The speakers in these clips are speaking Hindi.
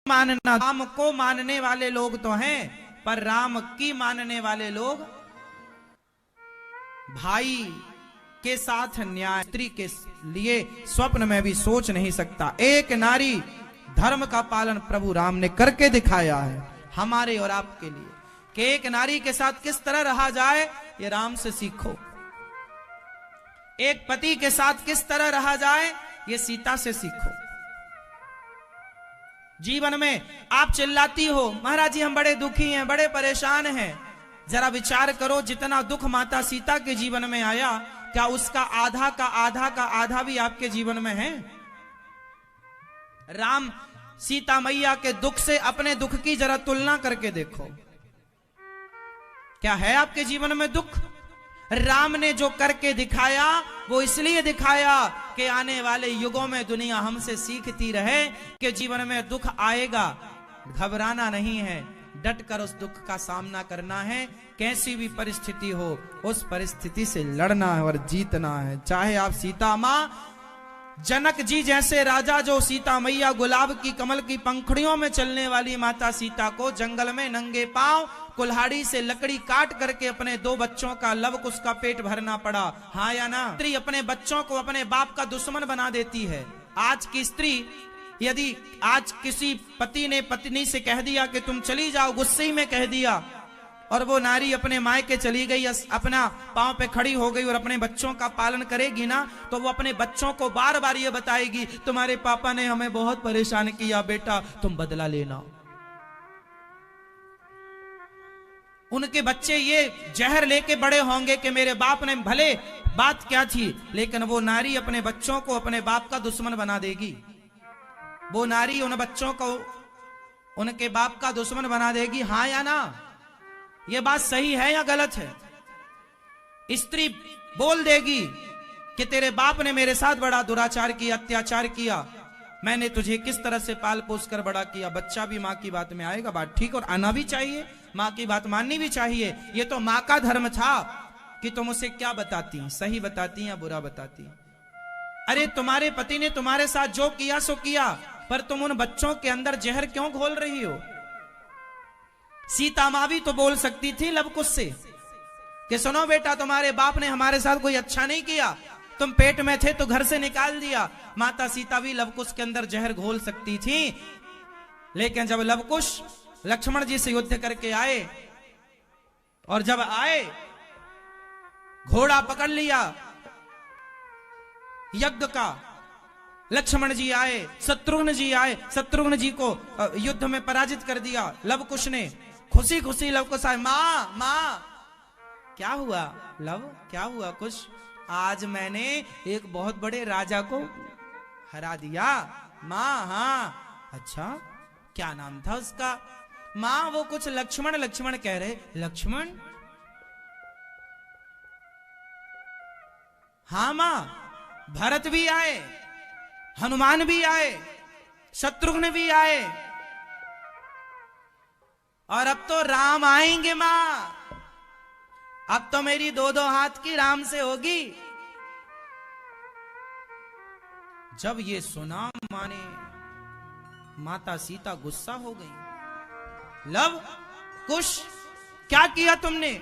मानना। राम को मानने वाले लोग तो हैं, पर राम की मानने वाले लोग भाई के साथ न्याय स्त्री के लिए स्वप्न में भी सोच नहीं सकता। एक नारी धर्म का पालन प्रभु राम ने करके दिखाया है हमारे और आपके लिए, कि एक नारी के साथ किस तरह रहा जाए, ये राम से सीखो। एक पति के साथ किस तरह रहा जाए, ये सीता से सीखो। जीवन में आप चिल्लाती हो, महाराज जी हम बड़े दुखी हैं, बड़े परेशान हैं। जरा विचार करो, जितना दुख माता सीता के जीवन में आया, क्या उसका आधा का आधा का आधा भी आपके जीवन में है? राम सीता मैया के दुख से अपने दुख की जरा तुलना करके देखो, क्या है आपके जीवन में दुख? राम ने जो करके दिखाया वो इसलिए दिखाया कि आने वाले युगों में दुनिया हमसे सीखती रहे कि जीवन में दुख आएगा, घबराना नहीं है, डट कर उस दुख का सामना करना है। कैसी भी परिस्थिति हो उस परिस्थिति से लड़ना है और जीतना है। चाहे आप सीता मां, जनक जी जैसे राजा, जो सीता मैया गुलाब की कमल की पंखुड़ियों में चलने वाली माता सीता को जंगल में नंगे पांव कुल्हाड़ी से लकड़ी काट करके अपने 2 बच्चों का लव कुश का पेट भरना पड़ा, हाँ या ना? स्त्री अपने बच्चों को अपने बाप का दुश्मन बना देती है। आज की स्त्री, यदि आज किसी पति ने पत्नी से कह दिया कि तुम चली जाओ, गुस्से में कह दिया, और वो नारी अपने मायके चली गई, अपना पांव पे खड़ी हो गई और अपने बच्चों का पालन करेगी ना, तो वो अपने बच्चों को बार बार ये बताएगी, तुम्हारे पापा ने हमें बहुत परेशान किया बेटा, तुम बदला लेना। उनके बच्चे ये जहर लेके बड़े होंगे कि मेरे बाप ने, भले बात क्या थी, लेकिन वो नारी अपने बच्चों को अपने बाप का दुश्मन बना देगी। वो नारी उन बच्चों को उनके बाप का दुश्मन बना देगी, हाँ या ना? ये बात सही है या गलत है? स्त्री बोल देगी कि तेरे बाप ने मेरे साथ बड़ा दुराचार किया, अत्याचार किया, मैंने तुझे किस तरह से पाल पोस कर बड़ा किया। बच्चा भी माँ की बात में आएगा, बात ठीक, और आना भी चाहिए, माँ की बात माननी भी चाहिए। ये तो माँ का धर्म था कि तुम उसे क्या बताती, सही बताती या बुरा बताती। अरे तुम्हारे पति ने तुम्हारे साथ जो किया सो किया, पर तुम उन बच्चों के अंदर जहर क्यों घोल रही हो? सीता मां भी तो बोल सकती थी लव कुश से कि सुनो बेटा, तुम्हारे बाप ने हमारे साथ कोई अच्छा नहीं किया, तुम पेट में थे तो घर से निकाल दिया। माता सीता भी लव कुश के अंदर जहर घोल सकती थी, लेकिन जब लव कुश लक्ष्मण जी से युद्ध करके आए, और जब आए घोड़ा पकड़ लिया यज्ञ का, लक्ष्मण जी आए, शत्रुघ्न जी आए, शत्रुघ्न जी को युद्ध में पराजित कर दिया लव कुश ने। खुशी खुशी लव कुश आए, माँ माँ क्या हुआ? लव क्या हुआ कुश? आज मैंने एक बहुत बड़े राजा को हरा दिया। माँ हाँ, अच्छा क्या नाम था उसका? माँ वो कुछ लक्ष्मण लक्ष्मण कह रहे। लक्ष्मण? हाँ माँ, भरत भी आए, हनुमान भी आए, शत्रुघ्न भी आए, और अब तो राम आएंगे मां। अब तो मेरी 2-2 हाथ की राम से होगी। जब ये सुना माने माता सीता गुस्सा हो गई। लव कुश क्या किया तुमने?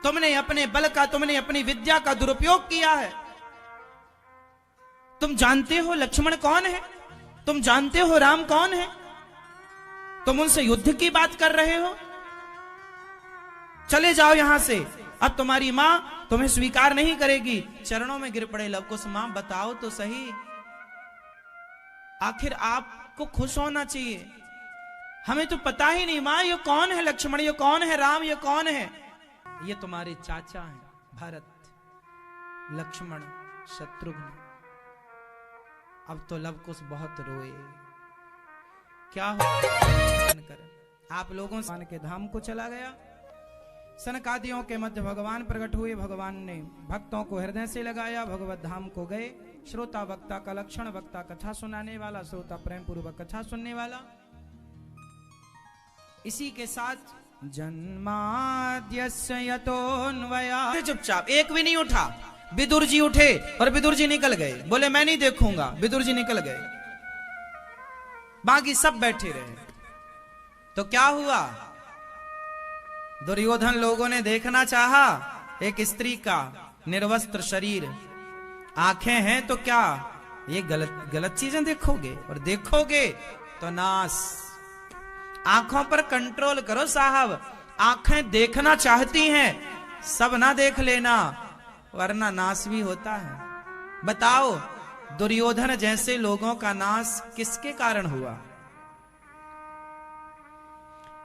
तुमने अपने बल का, तुमने अपनी विद्या का दुरुपयोग किया है। तुम जानते हो लक्ष्मण कौन है? तुम जानते हो राम कौन है? तुम उनसे युद्ध की बात कर रहे हो? चले जाओ यहां से, अब तुम्हारी मां तुम्हें स्वीकार नहीं करेगी। चरणों में गिर पड़े लव कुश, मां बताओ तो सही, आखिर आपको खुश होना चाहिए, हमें तो पता ही नहीं मां, ये कौन है लक्ष्मण, ये कौन है राम, ये कौन है? ये तुम्हारे चाचा हैं, भरत, लक्ष्मण, शत्रुघ्न। अब तो लव कुश बहुत रोए। क्या हो? आप लोगों से के धाम को चला गया। सनकादियों के मध्य भगवान प्रकट हुए। भगवान ने भक्तों को हृदय से लगाया, भगवत धाम को गए। श्रोता वक्ता का लक्षण, वक्ता कथा सुनाने वाला, श्रोता प्रेम पूर्वक कथा सुनने वाला। इसी के साथ जन्माद्यस्य यतोऽन्वया, चुपचाप एक भी नहीं उठा। विदुर जी उठे और विदुर जी निकल गए, बोले मैं नहीं देखूंगा। विदुर जी निकल गए। बाकी सब बैठे रहे। तो क्या हुआ, दुर्योधन लोगों ने देखना चाहा एक स्त्री का निर्वस्त्र शरीर, आंखें हैं तो क्या, ये गलत गलत चीजें देखोगे और देखोगे तो नाश। आंखों पर कंट्रोल करो साहब, आंखें देखना चाहती हैं, सब ना देख लेना वरना नाश भी होता है। बताओ दुर्योधन जैसे लोगों का नाश किसके कारण हुआ?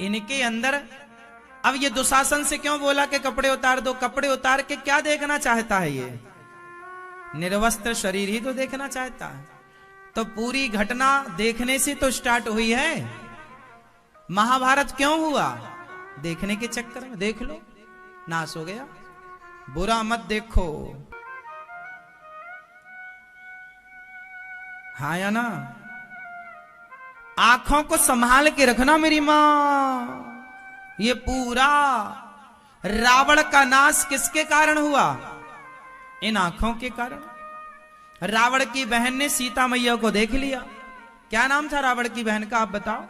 इनके अंदर। अब ये दुशासन से क्यों बोला कि कपड़े उतार दो? कपड़े उतार के क्या देखना चाहता है? ये निर्वस्त्र शरीर ही तो देखना चाहता है। तो पूरी घटना देखने से तो स्टार्ट हुई है। महाभारत क्यों हुआ? देखने के चक्कर में। देख लो नाश हो गया। बुरा मत देखो, हाँ या ना? आंखों को संभाल के रखना मेरी मां। ये पूरा रावण का नाश किसके कारण हुआ? इन आंखों के कारण। रावण की बहन ने सीता मैया को देख लिया। क्या नाम था रावण की बहन का, आप बताओ?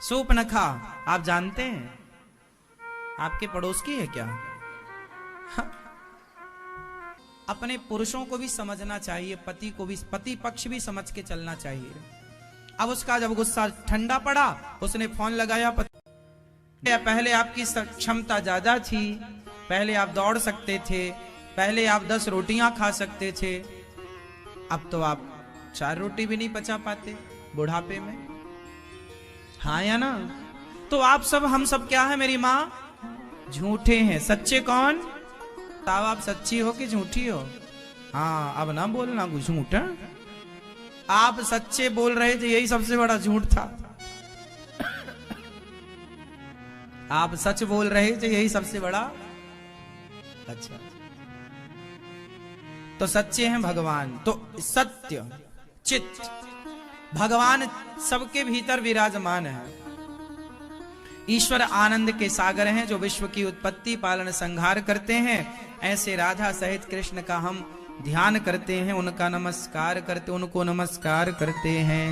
शूर्पणखा। आप जानते हैं? आपके पड़ोस की है क्या? हाँ। अपने पुरुषों को भी समझना चाहिए, पति को भी, पति पक्ष भी समझ के चलना चाहिए। अब उसका जब गुस्सा ठंडा पड़ा, उसने फोन लगाया। पहले आपकी क्षमता ज्यादा थी, पहले आप दौड़ सकते थे, पहले आप 10 रोटियां खा सकते थे, अब तो आप 4 रोटी भी नहीं पचा पाते बुढ़ापे में, हाँ या ना? तो आप सब, हम सब क्या है मेरी माँ? झूठे हैं। सच्चे कौन? बताओ, आप सच्ची हो कि झूठी हो? हाँ, अब ना बोलना कुछ झूठ। आप सच्चे बोल रहे थे, यही सबसे बड़ा झूठ था। आप सच बोल रहे थे, यही सबसे बड़ा। अच्छा, तो सच्चे हैं भगवान। तो सत्य चित्त भगवान सबके भीतर विराजमान है। ईश्वर आनंद के सागर हैं जो विश्व की उत्पत्ति पालन संहार करते हैं। ऐसे राधा सहित कृष्ण का हम ध्यान करते हैं, उनका नमस्कार करते, उनको नमस्कार करते हैं।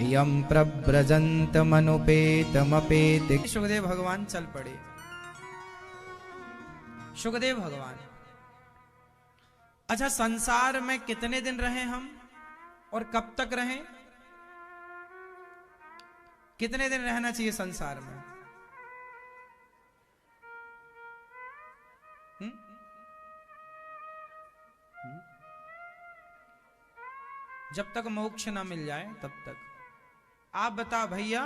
यम प्रव्रजंत मनुपेतमपेत। सुखदेव भगवान चल पड़े। सुखदेव भगवान, अच्छा संसार में कितने दिन रहे हम और कब तक रहे? कितने दिन रहना चाहिए संसार में? जब तक मोक्ष ना मिल जाए तब तक। आप बता भैया,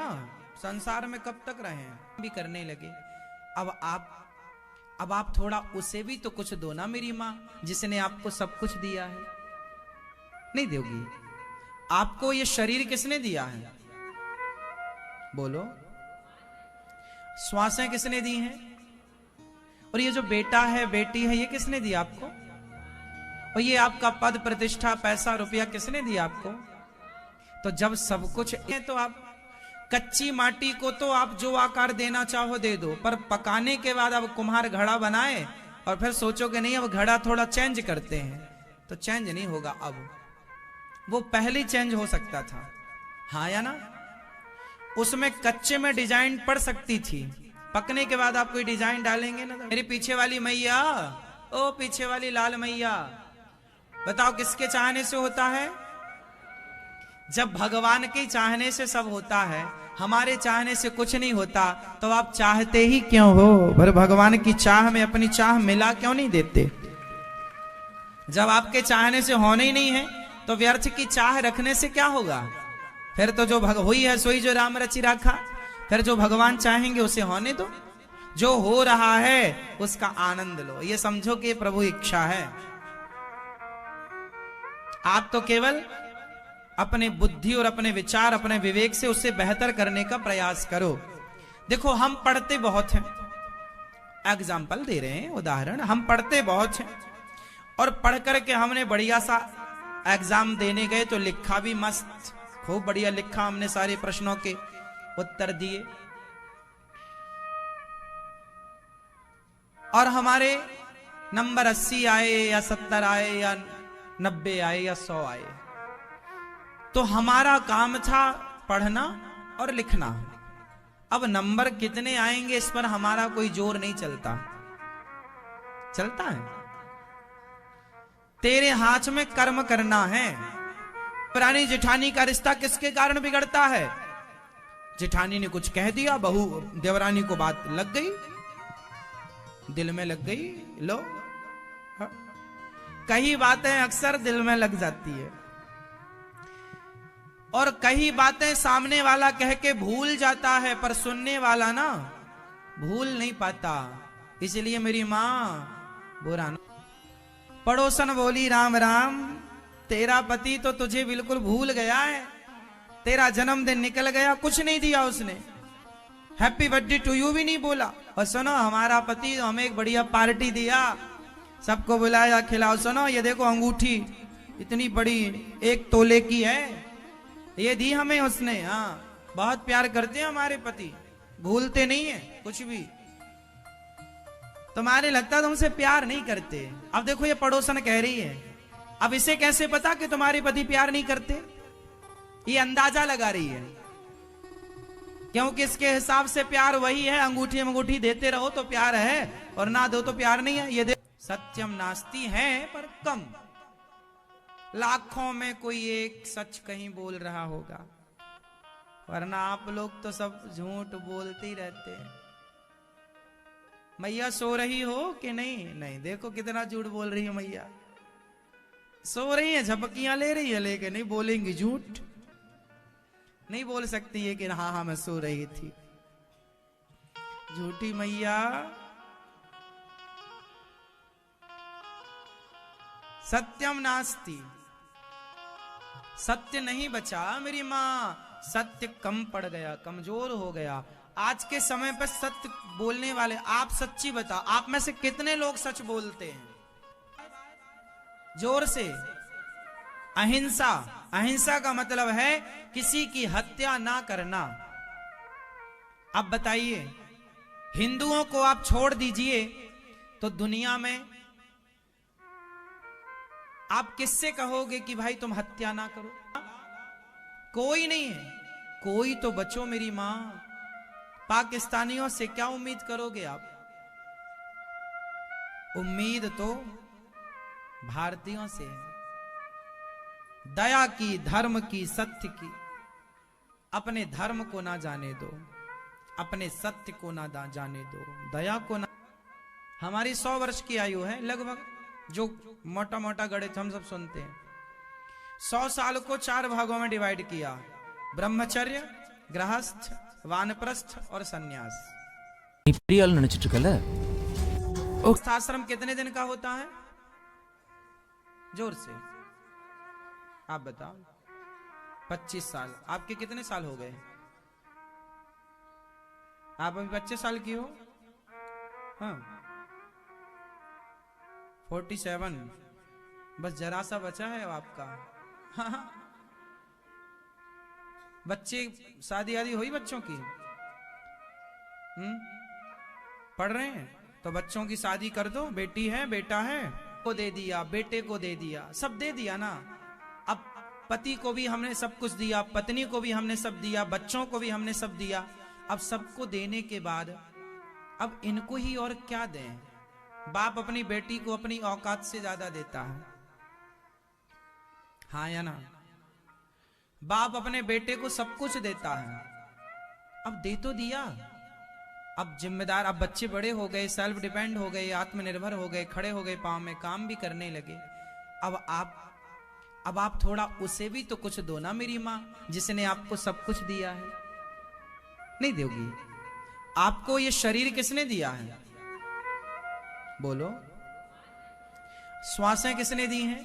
संसार में कब तक रहे हैं? भी करने लगे। अब आप थोड़ा उसे भी तो कुछ दो ना मेरी मां, जिसने आपको सब कुछ दिया है। नहीं दोगी? आपको ये शरीर किसने दिया है? बोलो। श्वासें किसने दी हैं? और ये जो बेटा है बेटी है, ये किसने दिया आपको? और ये आपका पद प्रतिष्ठा पैसा रुपया किसने दिया आपको? तो जब सब कुछ है तो आप कच्ची माटी को तो आप जो आकार देना चाहो दे दो, पर पकाने के बाद अब कुम्हार घड़ा बनाए और फिर सोचो कि नहीं अब घड़ा थोड़ा चेंज करते हैं, तो चेंज नहीं होगा। अब वो पहले चेंज हो सकता था, हाँ या ना? उसमें कच्चे में डिजाइन पड़ सकती थी, पकने के बाद आप कोई डिजाइन डालेंगे ना। मेरे पीछे वाली मैया, ओ पीछे वाली लाल मैया, बताओ किसके चाहने से होता है? जब भगवान के चाहने से सब होता है, हमारे चाहने से कुछ नहीं होता, तो आप चाहते ही क्यों हो? पर भगवान की चाह में अपनी चाह मिला क्यों नहीं देते? जब आपके चाहने से होने ही नहीं है तो व्यर्थ की चाह रखने से क्या होगा? फिर तो जो हुई है सोई जो राम रचि राखा। फिर जो भगवान चाहेंगे उसे होने दो, जो हो रहा है उसका आनंद लो। ये समझो कि प्रभु इच्छा है। आप तो केवल अपने बुद्धि और अपने विचार अपने विवेक से उससे बेहतर करने का प्रयास करो। देखो हम पढ़ते बहुत हैं, एग्जाम्पल दे रहे हैं, उदाहरण। हम पढ़ते बहुत हैं और पढ़ करके हमने बढ़िया सा एग्जाम देने गए तो लिखा भी मस्त, खूब बढ़िया लिखा हमने, सारे प्रश्नों के उत्तर दिए, और हमारे नंबर 80 आए या 70 आए या 90 आए या 100 आए। तो हमारा काम था पढ़ना और लिखना। अब नंबर कितने आएंगे इस पर हमारा कोई जोर नहीं चलता। चलता है तेरे हाथ में कर्म करना है। पुरानी जेठानी का रिश्ता किसके कारण बिगड़ता है? जेठानी ने कुछ कह दिया, बहू देवरानी को बात लग गई, दिल में लग गई। लो कई बातें अक्सर दिल में लग जाती है और कई बातें सामने वाला कह के भूल जाता है, पर सुनने वाला ना भूल नहीं पाता। इसलिए मेरी मां बुरा ना। पड़ोसन बोली राम राम, तेरा पति तो तुझे बिल्कुल भूल गया है। तेरा जन्मदिन निकल गया, कुछ नहीं दिया उसने, हैप्पी बर्थडे टू यू भी नहीं बोला। और सुनो हमारा पति तो हमें एक बढ़िया पार्टी दिया, सबको बुलाया, खिलाओ। सुनो ये देखो अंगूठी इतनी बड़ी 1 तोले की है, ये दी हमें उसने। हाँ बहुत प्यार करते हैं हमारे पति, भूलते नहीं है कुछ भी। तुम्हारे लगता तुमसे प्यार नहीं करते। अब देखो ये पड़ोसन कह रही है, अब इसे कैसे पता कि तुम्हारे पति प्यार नहीं करते? ये अंदाजा लगा रही है, क्योंकि इसके हिसाब से प्यार वही है, अंगूठी देते रहो तो प्यार है और ना दो तो प्यार नहीं है। ये सत्यम नास्ती है पर कम, लाखों में कोई एक सच कहीं बोल रहा होगा, वरना आप लोग तो सब झूठ बोलते ही रहते हैं। मैया सो रही हो कि नहीं? नहीं, देखो कितना झूठ बोल रही है मैया। सो रही है, झपकियां ले रही है, लेकिन नहीं बोलेंगी झूठ। नहीं बोल सकती है कि हाँ हाँ मैं सो रही थी। झूठी मैया। सत्यम नास्ति, सत्य नहीं बचा मेरी मां, सत्य कम पड़ गया, कमजोर हो गया। आज के समय पर सत्य बोलने वाले, आप सच्ची बताओ, आप में से कितने लोग सच बोलते हैं? जोर से। अहिंसा, अहिंसा का मतलब है किसी की हत्या ना करना। अब बताइए, हिंदुओं को आप छोड़ दीजिए तो दुनिया में आप किससे कहोगे कि भाई तुम हत्या ना करो? कोई नहीं है। कोई तो बचो मेरी मां, पाकिस्तानियों से क्या उम्मीद करोगे आप? उम्मीद तो भारतीयों से है, दया की, धर्म की, सत्य की। अपने धर्म को ना जाने दो, अपने सत्य को ना जाने दो, दया को ना। हमारी 100 वर्ष की आयु है लगभग, जो मोटा मोटा गणित हम सब सुनते हैं। 100 साल को 4 भागों में डिवाइड किया, ब्रह्मचर्य, गृहस्थ, वानप्रस्थ और सन्यास। आश्रम कितने दिन का होता है? जोर से आप बताओ। 25 साल। आपके कितने साल हो गए? आप अभी 25 साल की हो? हाँ 47, बस जरा सा बचा है आपका। हाँ। बच्चे, शादी आदि हुई बच्चों की? पढ़ रहे हैं तो बच्चों की शादी कर दो। बेटी है, बेटा है, को दे दिया, बेटे को दे दिया, सब दे दिया ना। अब पति को भी हमने सब कुछ दिया, पत्नी को भी हमने सब दिया, बच्चों को भी हमने सब दिया। अब सबको देने के बाद अब इनको ही और क्या दें? बाप अपनी बेटी को अपनी औकात से ज्यादा देता है, हाँ या ना? बाप अपने बेटे को सब कुछ देता है। अब दे तो दिया, अब जिम्मेदार, अब बच्चे बड़े हो गए, सेल्फ डिपेंड हो गए, आत्मनिर्भर हो गए, खड़े हो गए पांव में, काम भी करने लगे। अब आप थोड़ा उसे भी तो कुछ दो ना मेरी मां, जिसने आपको सब कुछ दिया है। नहीं दोगी? आपको ये शरीर किसने दिया है? बोलो। श्वासें किसने दी हैं?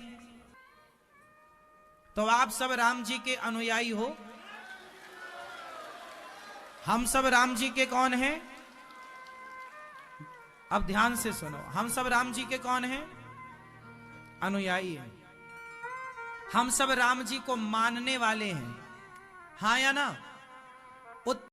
तो आप सब राम जी के अनुयायी हो। हम सब राम जी के कौन हैं? अब ध्यान से सुनो, हम सब राम जी के कौन हैं? अनुयायी हैं। हम सब राम जी को मानने वाले हैं, हाँ या ना?